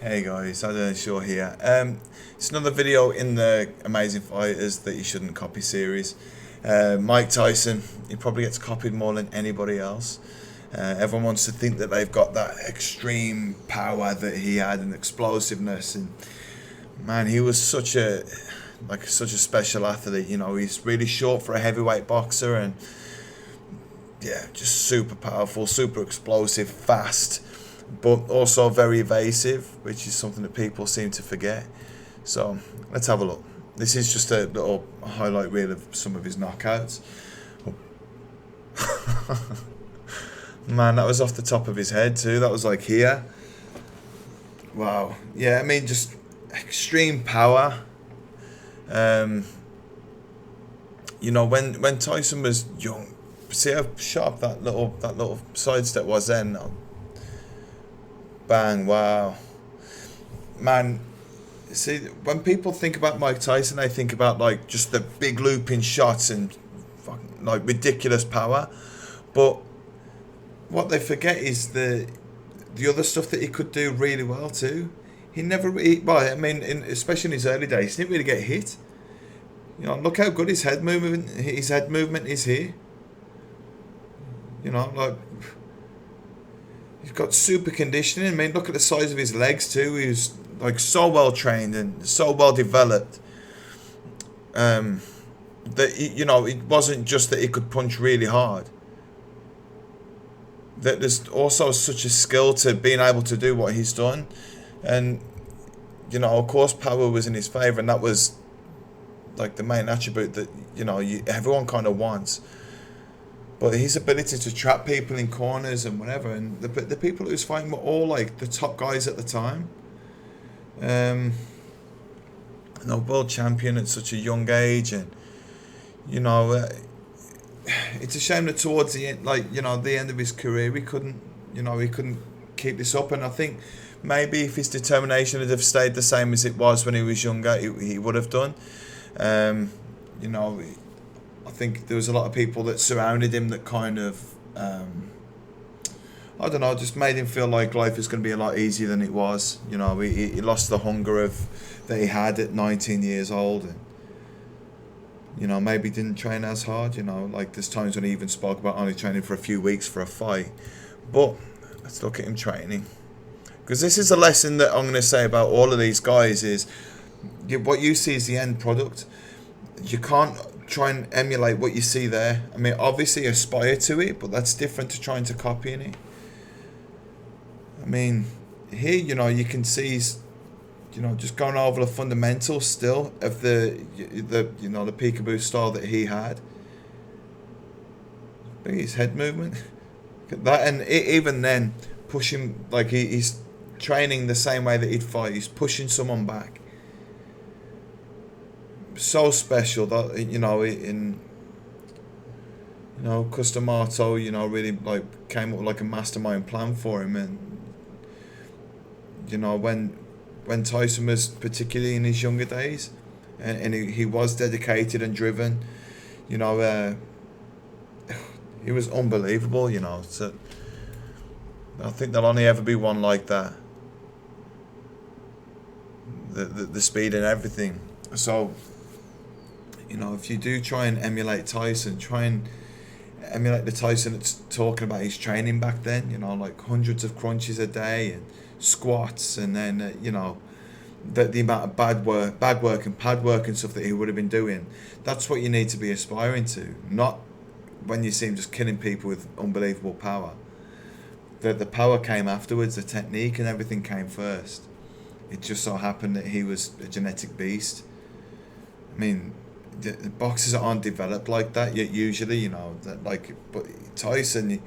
Hey guys, Adam Shaw here. It's another video in the Amazing Fighters that you shouldn't copy series. Mike Tyson, he probably gets copied more than anybody else. Everyone wants to think that they've got that extreme power that he had and explosiveness, and man, he was such a special athlete. You know, he's really short for a heavyweight boxer, and yeah, just super powerful, super explosive, fast, but also very evasive, which is something that people seem to forget. So let's have a look. This is just a little highlight reel of some of his knockouts. Man, that was off the top of his head too. That was like here. Wow. Yeah, I mean, just extreme power. You know, when Tyson was young, see how sharp that little sidestep was then. Bang! Wow, man. See, when people think about Mike Tyson, they think about like just the big looping shots and like ridiculous power, but what they forget is the other stuff that he could do really well too. He never, well, I mean, especially in his early days, he didn't really get hit. You know, look how good his head movement is here. You know, like, he's got super conditioning. I mean, look at the size of his legs too. He was like so well trained and so well developed. That you know, it wasn't just that he could punch really hard. That there's also such a skill to being able to do what he's done, and you know, of course, power was in his favor, and that was like the main attribute that everyone kind of wants. But his ability to trap people in corners and whatever, and the people who was fighting were all like the top guys at the time. World champion at such a young age, and you know, it's a shame that towards the end, the end of his career, he couldn't keep this up. And I think maybe if his determination had have stayed the same as it was when he was younger, he would have done. I think there was a lot of people that surrounded him that kind of, I don't know, just made him feel like life is going to be a lot easier than it was. You know, he lost the hunger that he had at 19 years old, and you know, maybe didn't train as hard. You know, like there's times when he even spoke about only training for a few weeks for a fight. But let's look at him training, because this is a lesson that I'm going to say about all of these guys is what you see is the end product. You can't try and emulate what you see there. I mean, obviously aspire to it, but that's different to trying to copy it. I mean, here, you know, you can see he's, just going over the fundamentals still of the peekaboo style that he had. Look at his head movement. Look at that, and even then, pushing, like he's training the same way that he'd fight. He's pushing someone back. So special that Customato, really like came up with like a mastermind plan for him. And when Tyson was particularly in his younger days, and he was dedicated and driven, he was unbelievable. So I think there'll only ever be one like that. The speed and everything. So, if you do try and emulate Tyson, try and emulate the Tyson that's talking about his training back then, like hundreds of crunches a day and squats, and then, the amount of bag work and pad work and stuff that he would have been doing. That's what you need to be aspiring to, not when you see him just killing people with unbelievable power. The power came afterwards, the technique and everything came first. It just so happened that he was a genetic beast. I mean, the boxers aren't developed like that yet usually, but Tyson,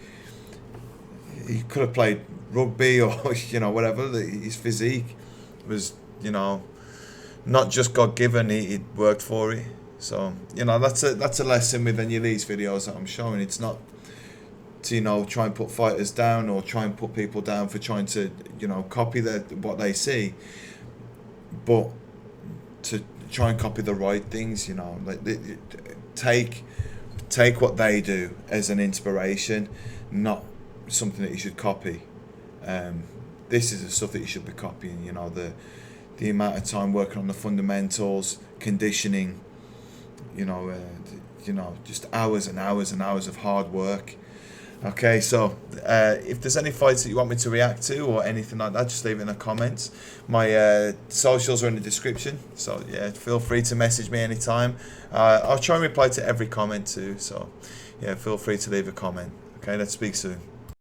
he could have played rugby or whatever. His physique was not just God-given, he worked for it. So that's a lesson with any of these videos that I'm showing. It's not to try and put fighters down or try and put people down for trying to copy what they see, but to try and copy the right things. Take what they do as an inspiration, not something that you should copy. this is the stuff that you should be copying. You know, the amount of time working on the fundamentals, conditioning. Just hours and hours and hours of hard work. Okay, so if there's any fights that you want me to react to or anything like that, just leave it in the comments. My socials are in the description, so yeah, feel free to message me anytime. I'll try and reply to every comment too, so yeah, feel free to leave a comment. Okay, let's speak soon.